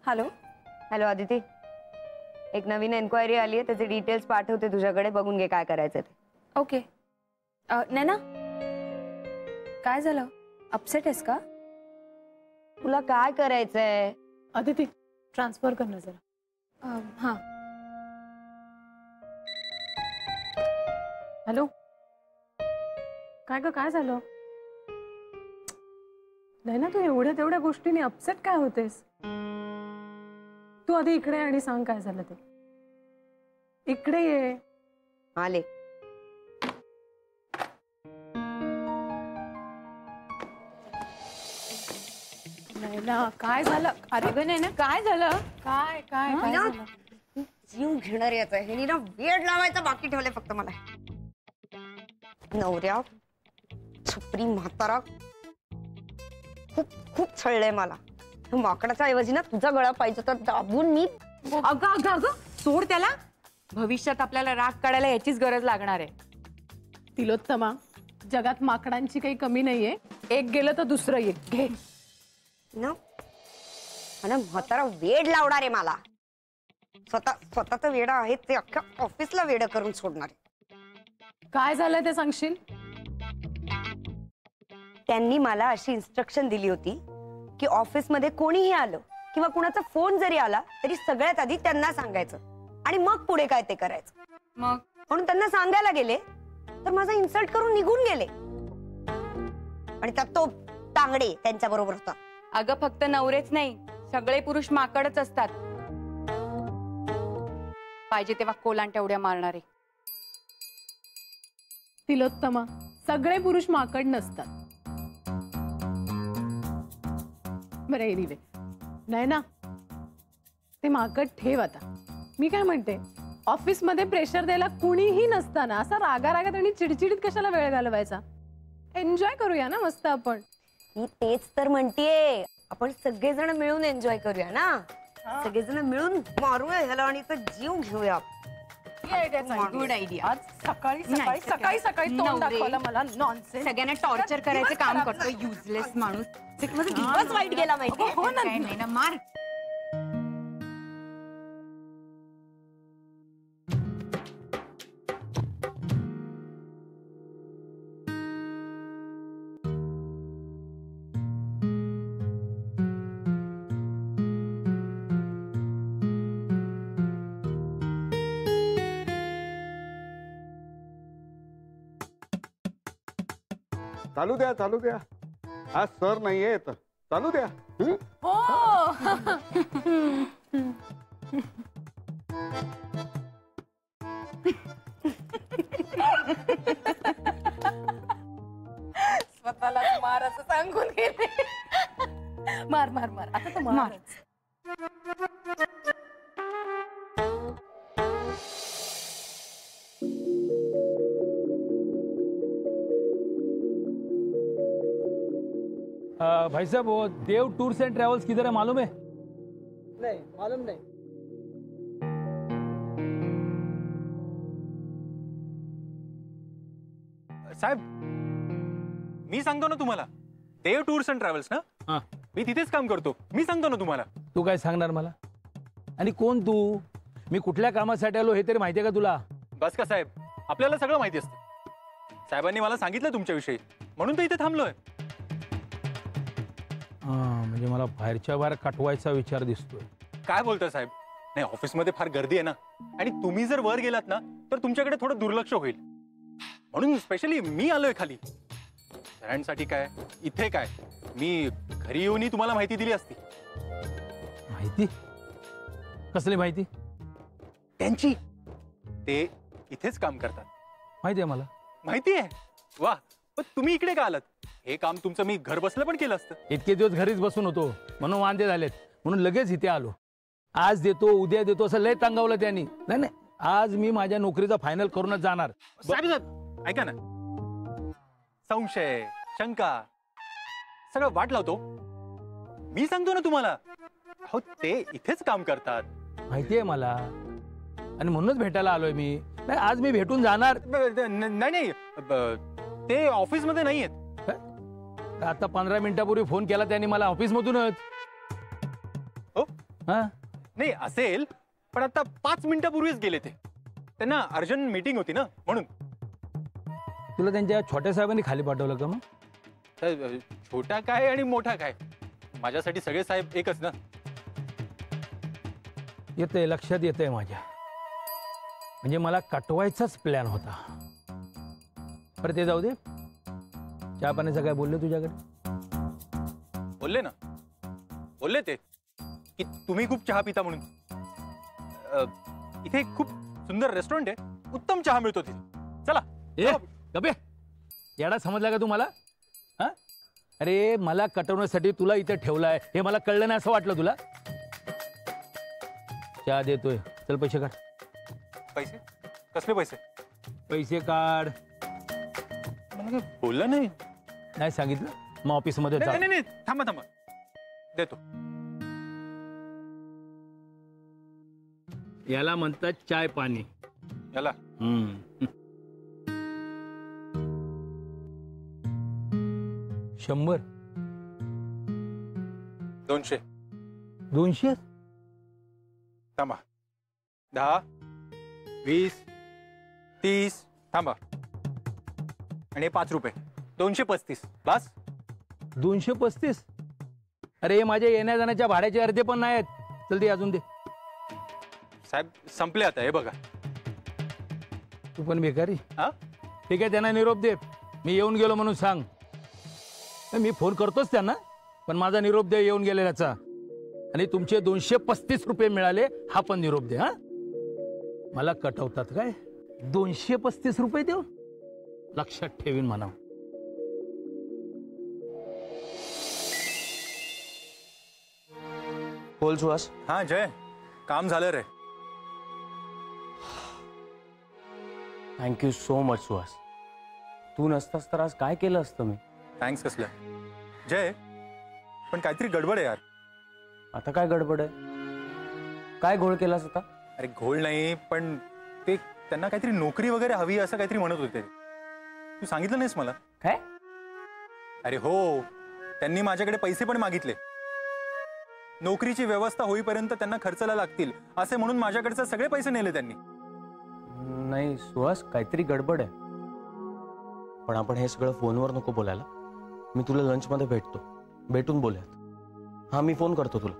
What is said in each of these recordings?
Hello hello Aditi, एक नवीन enquiry आली आहे, त्याचे डिटेल्स पाठवते तुझ्याकडे, बघून घे काय करायचं ते. ओके. नैना, काय झालं? अपसेट आहेस का? तुला काय करायचंय? आदिती ट्रान्सफर कर ना जरा. हां. हॅलो, काय ग, काय झालं? नाही ना, तू एवढ्या तेवढ्या गोष्टीने अपसेट काय होतेस? तू आधी इकडे आणि सांग काय झालं ते. इकडे ये. आले. नाही ना, काय झालं? अरे ग नाही ना, काय झालं? काय काय काय झालं? जीव घेणार याचा हे ना, वेळ लावायचा बाकी ठेवले फक्त मला. नवऱ्या छपरी म्हातारा खूप खूप छळलंय मला. माकडाच्या ऐवजी ना तुझा गळा पाहिजे तर दाबून मी. अगं अगं अगं सोड त्याला. भविष्यात आपल्याला राग काढायला याचीच गरज लागणार आहे. तिलोत्तमा, जगात माकडांची काही कमी नाहीये. एक गेलं तर दुसरं येईल. घे ना आणि म्हातारा वेड लावणार आहे मला. स्वतःच वेडा आहे ते अख्ख्या ऑफिसला वेड करून सोडणार आहे. काय झालंय ते सांगशील? त्यांनी मला अशी इन्स्ट्रक्शन दिली होती की ऑफिस मध्ये कोणीही आलं किंवा कुणाचा फोन जरी आला तरी सगळ्यात आधी त्यांना सांगायचं आणि मग पुढे काय ते करायचं. मग म्हणून त्यांना सांगायला गेले तर माझा इन्सल्ट करून निघून गेले. आणि त्यात तो तांगडे त्यांच्या बरोबर होता. अगं फक्त नवरेच नाही, सगळे पुरुष माकडच असतात. पाहिजे तेव्हा कोलांट्या उड्या मारणारे. तिलोत्तमा, सगळे पुरुष माकड नसतात. बरं एनिवे, नाही ना, ते माकड ठेव आता. मी काय म्हणते, ऑफिस मध्ये प्रेशर द्यायला कुणीही नसताना असा रागारागात आणि चिडचिडीत कशाला वेळ घालवायचा? एन्जॉय करूया ना मस्त आपण. मी तेच तर म्हणतेय, आपण सगळेजण मिळून एन्जॉय करूया ना. सगळेजण मिळून मारूया ह्याला आणि जीव घेऊया. Good idea. सकाळी सकाळी सकाळी सकाळी तोंड दाखवलं मला. नॉनसेन्स. सगळ्यांना टॉर्चर करायचं काम करतो युजलेस माणूस. दिवस वाईट गेला माहिती. हो ना. नाही ना, मार. चालू द्या, चालू द्या. आज सर नाहीये तर चालू द्या. हो. स्वतःला मार असं सांगून गेले. मार मार मार, आता तर मार. भाई साहब, वो देव टूर्स एंड ट्रेवल्स किधर है मालूम है? नहीं मालूम नहीं. साहेब, मी सांगतो ना तुम्हाला, देव टूर्स अँड ट्रॅव्हल्स ना. हां, मी तिथेच काम करतो. मी सांगतो ना तुम्हाला. तू काय सांगणार मला? आणि कोण तू? मी कुठल्या कामासाठी आलो हे तरी माहिती आहे का तुला? बस का साहेब, आपल्याला सगळं माहिती असतं. साहेबांनी मला सांगितलं तुमच्याविषयी, म्हणून तर इथे थांबलोय. म्हणजे मला बाहेरच्या बाहेर काटवायचा विचार दिसतोय. काय बोलता साहेब? नाही, ऑफिसमध्ये फार गर्दी आहे ना, आणि तुम्ही जर वर गेलात ना तर तुमच्याकडे थोडं दुर्लक्ष होईल. म्हणून स्पेशली मी आलोय खाली. सरांसाठी काय, इथे काय, मी घरी येऊनही तुम्हाला माहिती दिली असती. माहिती? कसली माहिती? त्यांची. ते इथेच काम करतात. माहिती आहे मला. माहिती आहे? वा, पण तुम्ही इकडे का आलात? हे काम तुमचं मी घर बसलं पण केलं असतं. इतके दिवस घरीच बसून होतो म्हणून वांदे झालेत, म्हणून लगेच इथे आलो. आज देतो उद्या देतो असं लय तांगावलं त्यांनी. नाही नाही, आज मी माझ्या नोकरीचा फायनल करूनच जाणार. साहेब ऐका ना, संशय शंका सगळं वाट लावतो. मी सांगतो ना तुम्हाला, हो ते इथेच काम करतात. माहितीये मला, आणि म्हणूनच भेटायला आलोय मी. नाही, आज मी भेटून जाणार. नाही नाही, ते ऑफिस मध्ये नाहीयेत. आता 15 मिनिटापूर्वी फोन केला त्यांनी मला ऑफिस मधूनच. हो, हा नाही असेल, पण आता 5 मिनिटापूर्वीच गेले ते. त्यांना अर्जंट मीटिंग होती ना म्हणून. तुला त्यांच्या छोट्या साहेबांनी खाली पाठवलं का मग? तर छोटा काय आणि मोठा काय, माझ्यासाठी सगळे साहेब एकच ना. येतंय, लक्षात येतंय माझ्या. म्हणजे मला कटवायचाच प्लॅन होता. बरं ते जाऊ दे. चहा पाण्याचं काय बोलले तुझ्याकडे? बोलले ना, बोलले ते की तुम्ही खूप चहा पिता म्हणून. इथे एक खूप सुंदर रेस्टॉरंट आहे, उत्तम चहा मिळतो तिथे. चला. ए गबे, येडा समजला का तू मला? हा, अरे मला कटवण्यासाठी तुला इथे ठेवलाय हे मला कळलं नाही असं वाटलं तुला? चहा देतोय, चल पैसे काढ. पैसे? कसले पैसे? पैसे काढ. मला बोलला नाही. नाही सांगितलं? मग ऑफिसमध्ये नाही नाही नाही, थांबा थांबा, देतो. याला म्हणतात चाय पाणी. याला 100 200. 200? थांबा. 10 20 30. थांबा. आणि 5 रुपये. 235. बस. 235? अरे माझ्या येण्या जाण्याच्या भाड्याचे अर्धे पण नाही आहेत. चल दे, अजून दे. साहेब संपले आता, हे बघा. तू पण बेकारी. हा, ठीक आहे, त्यांना निरोप दे. मी येऊन गेलो म्हणून सांग. मी फोन करतोच त्यांना, पण माझा निरोप दे येऊन गेलेल्याचा. आणि तुमचे 235 रुपये मिळाले हा पण निरोप दे. हा, मला कटवतात काय? 235 रुपये देऊ? लक्षात ठेवीन म्हणा. बोल सुहास. हा जय, काम झालं रे. Thank you so much Suhas. तू नसतास तर आज काय केलं असतं मी? थँक्स कसलं जय, पण काहीतरी गडबड आहे यार. आता काय गडबड आहे? काय घोळ केलास आता? अरे घोळ नाही, पण ते त्यांना काहीतरी नोकरी वगैरे हवी असं काहीतरी म्हणत होते. तू सांगितलं नाहीस मला? काय? अरे हो, त्यांनी माझ्याकडे पैसे पण मागितले. नोकरीची व्यवस्था होईपर्यंत त्यांना खर्चाला लागतील असे म्हणून माझ्याकडचे सगळे पैसे नेले त्यांनी. नाही सुहास, काहीतरी गडबड आहे. पण आपण हे सगळं फोनवर नको बोलायला. मी तुला लंच मध्ये भेटतो, भेटून बोलूयात. हा, मी फोन करतो तुला.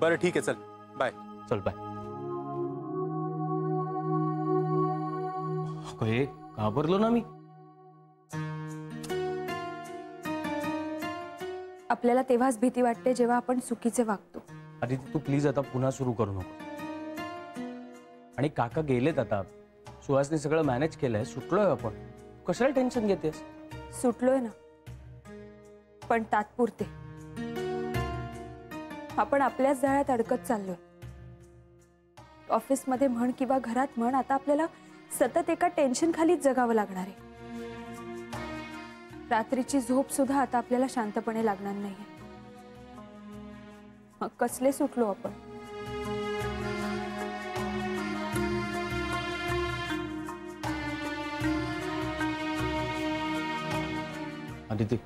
बरं ठीक आहे, चल बाय. चल बाय. हे घाबरलो ना मी. आपल्याला तेव्हाच भीती वाटते जेव्हा आपण चुकीचे वागतो. आदिती, तू प्लीज आता पुन्हा सुरू करू नको. आणि काका गेलेत आता. सुहासने सगळं मॅनेज केलंय, सुटलोय आपण. कशाला टेन्शन घेतेस? सुटलोय ना, पण तात्पुरते. आपण आपल्याच जाळ्यात अडकत चाललोय. ऑफिसमध्ये म्हण किंवा घरात म्हण, आता आपल्याला सतत एका टेन्शन खालीच जगावं लागणार आहे. रात्रीची झोप सुद्धा आता आपल्याला शांतपणे लागणार नाही. मग कसले सुटलो आपण? आदिती,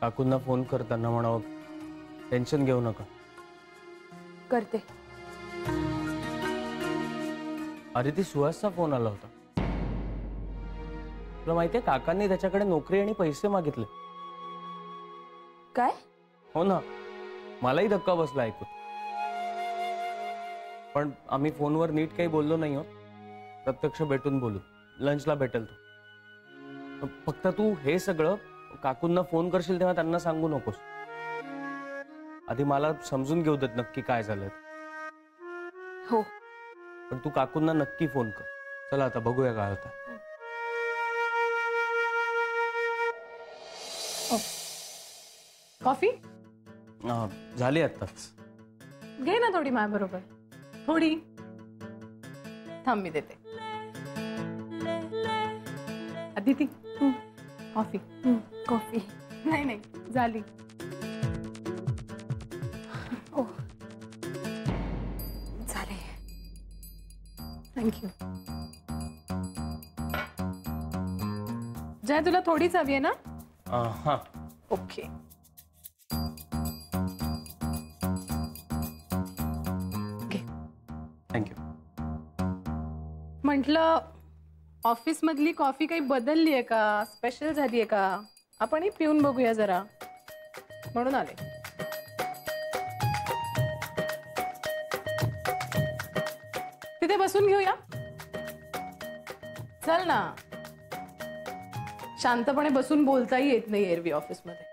काकूंना फोन करताना म्हणावं टेन्शन घेऊ नका. करते. आदिती, सुहासचा फोन आला होता. तुला माहितीये, काकांनी त्याच्याकडे नोकरी आणि पैसे मागितले. काय? हो ना, मलाही धक्का बसला ऐकून. पण आम्ही फोनवर नीट काही बोललो नाही. प्रत्यक्ष भेटून बोलू. लंचला भेटेल तू. फक्त तू हे सगळं काकूंना फोन करशील तेव्हा त्यांना सांगू नकोस. आधी मला समजून घेऊ देत नक्की काय झालं. हो, पण तू काकूंना नक्की फोन कर. चला आता बघूया काय होतं. कॉफी झाली आताच. घे ना थोडी माझ्या बरोबर. थोडी थांब, मी देते. अदिती, कॉफी. कॉफी नाही नाही, झाली. ओ, झाले. थँक्यू. जय, तुला थोडीच हवी आहे ना? हा. ओके. म्हटलं ऑफिस मधली कॉफी काही बदलली आहे का, स्पेशल झाली आहे का, आपणही पिऊन बघूया जरा, म्हणून आले. तिथे बसून घेऊया. चल ना. शांतपणे बसून बोलताही येत नाही एरवी ऑफिसमध्ये.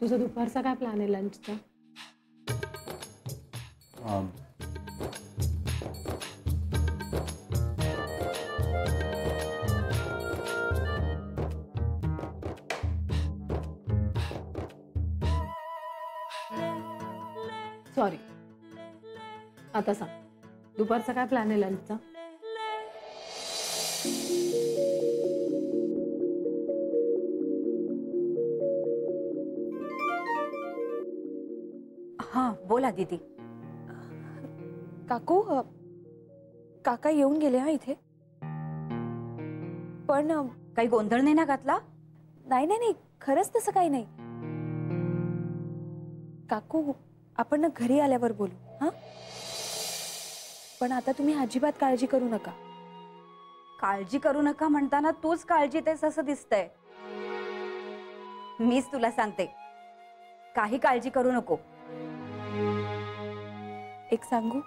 तुझा दुपारचा काय प्लॅन आहे लंचचा? सॉरी, आता सांग, दुपारचा काय प्लॅन आहे लंचचा? हां बोला दीदी. काकू काका येऊन गेले हा इथे. पण काही गोंधळ नाही ना घातला? नाही नाही नाही, खरंच तसं काही नाही. काकू आपण ना घरी आल्यावर बोलू. हां पण आता तुम्ही अजिबात काळजी करू नका. काळजी करू नका म्हणताना तूच काळजीत आहेस असं दिसतंय. मीच तुला सांगते, काही काळजी करू नको. एक सांगू?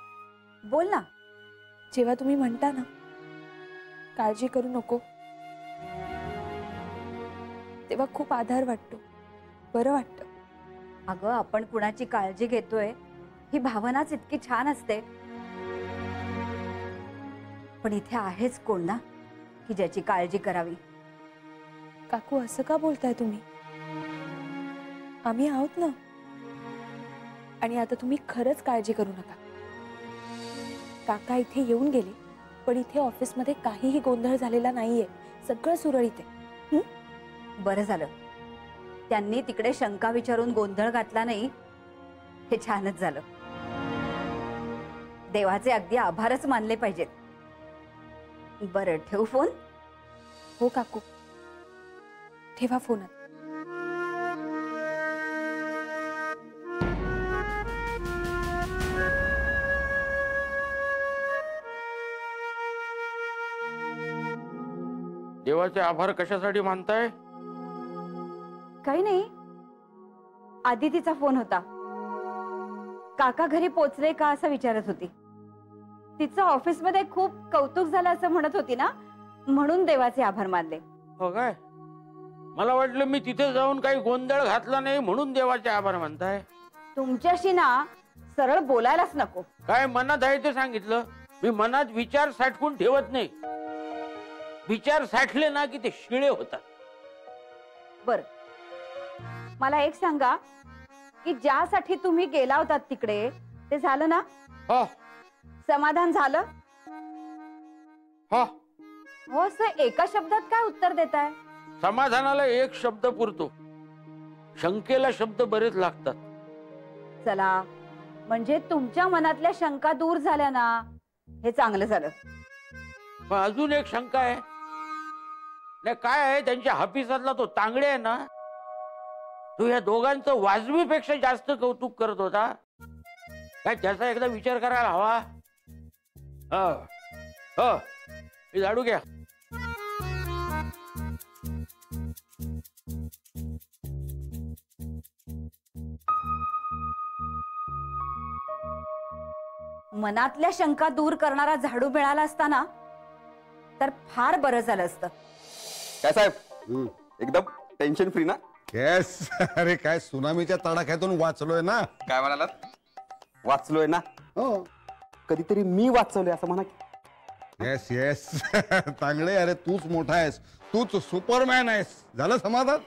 बोल ना. जेव्हा तुम्ही म्हणता ना काळजी करू नको, तेव्हा खूप आधार वाटतो, बरं वाटतं. अगं आपण कुणाची काळजी घेतोय ही भावनाच इतकी छान असते. पण इथे आहेच कोण ना की ज्याची काळजी करावी. काकू असं का बोलताय तुम्ही? आम्ही आहोत ना. आणि आता तुम्ही खरंच काळजी करू नका. काका इथे येऊन गेले, पण इथे ऑफिसमध्ये काहीही गोंधळ झालेला नाहीये. सगळं सुरळीत आहे. बरं झालं त्यांनी तिकडे शंका विचारून गोंधळ घातला नाही, हे छानच झालं. देवाचे अगदी आभारच मानले पाहिजेत. बरं ठेवू फोन? हो काकू, ठेवा फोन. देवाचे आभार कशासाठी मानताय? काही नाही, आदितीचा फोन होता. काका घरी पोचले का असं विचारत होती. तिचं ऑफिसमध्ये खूप कौतुक झालं असं म्हणत होती ना, म्हणून देवाचे आभार मानले. हो काय? मला वाटलं मी तिथे जाऊन काही गोंधळ घातला नाही म्हणून देवाचे आभार मानताय. तुमच्याशी ना सरळ बोलायलाच नको. काय मनात आहे ते सांगितलं. मी मनात विचार साठवून ठेवत नाही. विचार साठले ना की ते शिळे होतात. बर, मला एक सांगा की ज्यासाठी तुम्ही गेला होतात तिकडे ते झालं ना? हो. समाधान झालं? हो. हो असं एका शब्दात काय उत्तर देताय? समाधानाला एक शब्द पुरतो, शंकेला शब्द बरेच लागतात. चला, म्हणजे तुमच्या मनातल्या शंका दूर झाल्या ना, हे चांगलं झालं. पण अजून एक शंका आहे. नाही काय आहे, त्यांच्या हाफिसातला तो तांगडे आहे ना, तो या दोघांचं वाजवीपेक्षा जास्त कौतुक करत होता. काय त्याचा एकदा विचार करायला हवा. हो, हे झाडू घ्या. मनातल्या शंका दूर करणारा झाडू मिळाला असताना तर फार बरं झालं असतं. काय साहेब, एकदम टेन्शन फ्री ना? येस. अरे काय सुनामीच्या तडाख्यातून वाचलोय ना. काय म्हणालात? वाचलोय ना? हो. कधीतरी मी वाचवलोय असं म्हणा. Yes yes. चांगले. अरे तूच मोठा आहेस, तूच सुपरमॅन आहेस. झालं समाधान?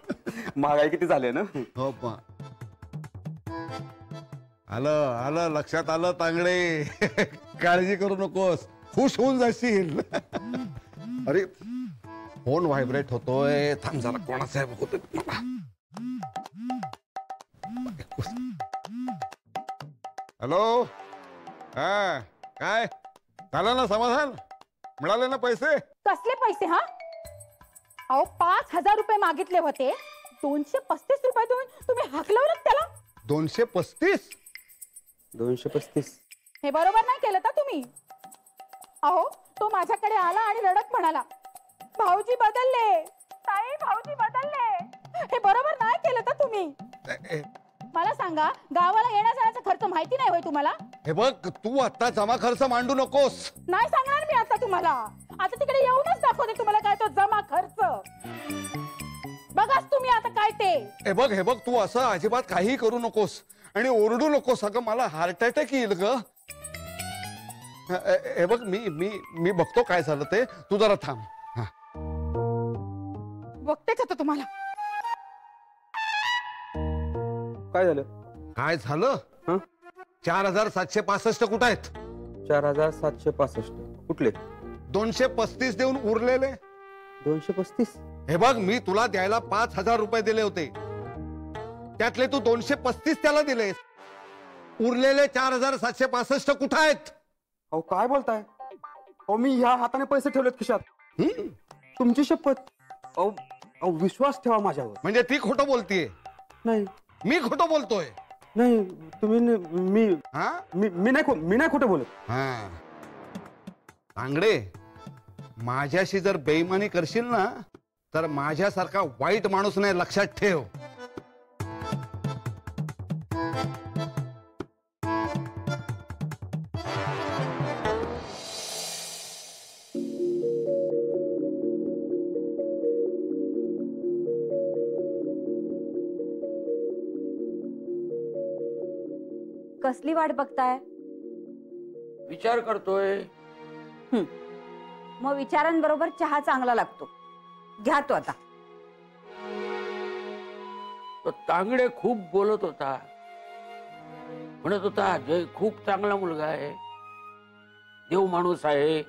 महागाई किती झाली ना. हो पण आलं आलं लक्षात आलं तांगडे. काळजी करू नकोस, खुश होऊन जाशील. अरे फोन व्हायब्रेट होतोय. थांब जरा, कोणाचा आहे बघू. हॅलो. हा काय झालं ना समाधान? मिळाले ना पैसे? कसले पैसे? हा अहो 5,000 रुपये मागितले होते, 235 रुपये तुम्ही हाकलवलं त्याला. 235. 235. हे बरोबर नाही केलं का तुम्ही? अहो तो माझ्याकडे आला आणि रडत म्हणाला, भाऊजी बदलले, ताई भाऊजी बदलले. हे बरोबर नाही केलं का तुम्ही? मला सांगा, गावाला येण्या जाण्याचा खर्च माहिती नाही होय तुम्हाला? हे बघ, तू आता जमा खर्च मांडू नकोस. नाही सांगणार मी आता तुम्हाला. आता तिकडे येऊनच दाखवते तुम्हाला काय तो जमा खर्च. बघाच तुम्ही आता काय ते. हे बघ तू असं अजिबात काही करू नकोस आणि ओरडू नकोस. अगं मला हार्ट अटॅक येईल ग. हे बघ, मी बघतो काय झालं ते. तू जरा थांब. बघतेच आता तुम्हाला. काय झालं? काय झालं? 4765 कुठं आहेत? 4765 कुठले? 235 देऊन उरलेले. 235. हे बघ, मी तुला द्यायला 5000 रुपये दिले होते, त्यातले तू 235 त्याला दिलेस. उरलेले 4765 कुठं आहेत? अहो काय बोलताय? अहो मी ह्या हाताने पैसे ठेवलेत खिशात. तुमची शपथ. अहो विश्वास ठेवा माझ्यावर. म्हणजे ती खोटं बोलतीये? नाही. मी खोटं बोलतोय? नाही तुम्ही मी नाही खोटं बोलत. तांगडे, माझ्याशी जर बेईमानी करशील ना तर माझ्यासारखा वाईट माणूस नाही, लक्षात ठेव. कसली वाट बघताय? विचार करतोय. मग विचारांबरोबर चहा चांगला लागतो. घ्या तो आता. तो तांगडे खूप बोलत होता, म्हणत होता जय खूप चांगला मुलगा आहे, देव माणूस आहे,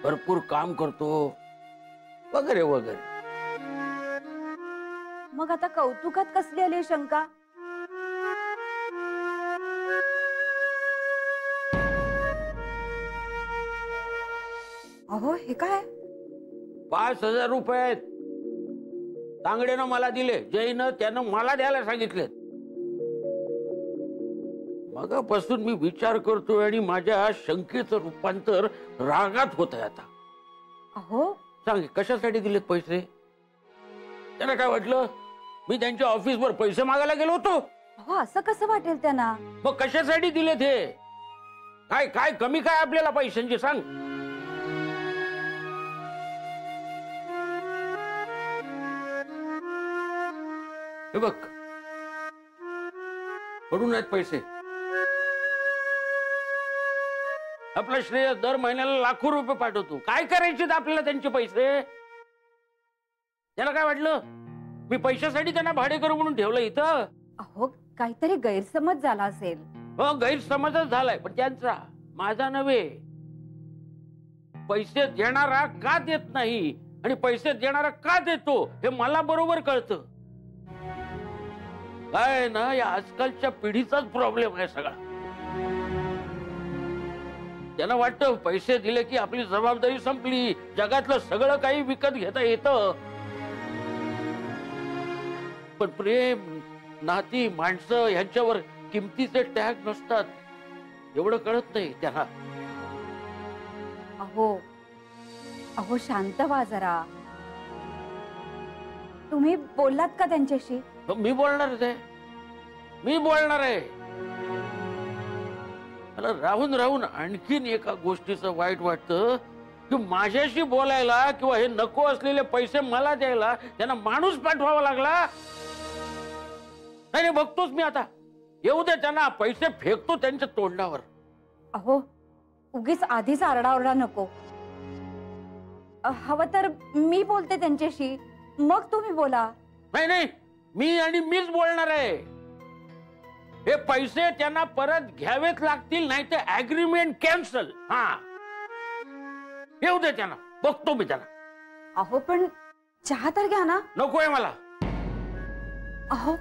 भरपूर काम करतो वगैरे वगैरे. मग आता कौतुकात कसली आली शंका? अहो हे काय? 5000 रुपये आहेत. तांगडेनं मला दिले, जयनं त्यानं मला द्यायला सांगितले. मगापासून मी विचार करतोय आणि माझ्या शंकेचं रूपांतर रागात होत आहे आता. अहो सांग, कशासाठी दिलेत पैसे? त्यांना काय वाटलं मी त्यांच्या ऑफिसवर पैसे मागायला गेलो होतो? अहो असं कसं वाटेल त्यांना? मग कशासाठी दिले ते? काय काय कमी काय आपल्याला पैशांची, सांग. हे बघ, पडून आहेत पैसे. आपला श्रेय दर महिन्याला लाखो रुपये पाठवतो. काय करायचे आपल्याला त्यांचे पैसे? त्याला काय वाटलं मी पैशासाठी त्यांना भाडेकरू म्हणून ठेवलं इथं? अहो काहीतरी गैरसमज झाला असेल. हो, गैरसमजच झालाय, पण त्यांचा, माझा नव्हे. पैसे देणारा का देत नाही आणि पैसे देणारा का देतो हे मला बरोबर कळतं. काय ना, या आजकालच्या पिढीचाच प्रॉब्लेम आहे सगळा. त्यांना वाटतं पैसे दिले की आपली जबाबदारी संपली, जगातलं सगळं काही विकत घेता येतं. पण प्रेम, नाती, माणसं ह्यांच्यावर किमतीचे टॅग नसतात, एवढं कळत नाही त्यांना. अहो शांत व्हा जरा. तुम्ही बोललात का त्यांच्याशी? मी बोलणार आहे. मला राहून राहून आणखीन एका गोष्टीचं वाईट वाटतं की माझ्याशी बोलायला किंवा हे नको असलेले पैसे मला द्यायला त्यांना माणूस पाठवावा लागला. नाही, बघतोच मी आता. येऊ दे त्यांना, पैसे फेकतो त्यांच्या तोंडावर. अहो उगीच आधीच आरडाओरडा नको. हवं तर मी बोलते त्यांच्याशी, मग तुम्ही बोला. नाही, मीच बोलणार आहे. हे पैसे त्यांना परत घ्यावेच लागतील, नाही तर अग्रीमेंट कॅन्सल. येऊ दे त्यांना, बघतो मी त्यांना. अहो पण चहा तर घ्या ना. नकोय मला. अहो